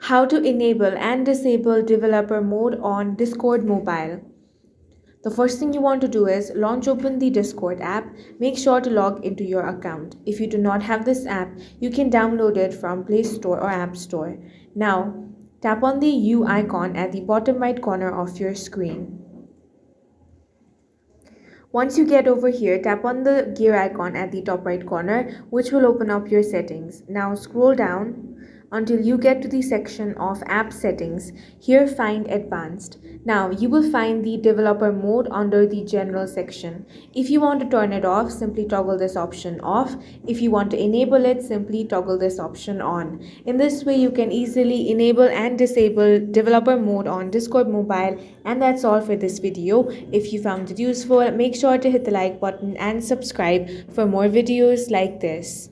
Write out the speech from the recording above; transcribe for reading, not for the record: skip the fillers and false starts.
How to enable and disable developer mode on Discord mobile. The first thing you want to do is launch open the Discord app. Make sure to log into your account. If you do not have this app, you can download it from Play Store or App Store. Now, tap on the U icon at the bottom right corner of your screen. Once you get over here, tap on the gear icon at the top right corner, which will open up your settings. Now scroll down until you get to the section of app settings. Here find advanced. Now you will find the developer mode under the general section. If you want to turn it off, simply toggle this option off. If you want to enable it, simply toggle this option on. In this way you can easily enable and disable developer mode on Discord mobile. And that's all for this video. If you found it useful, make sure to hit the like button and subscribe for more videos like this.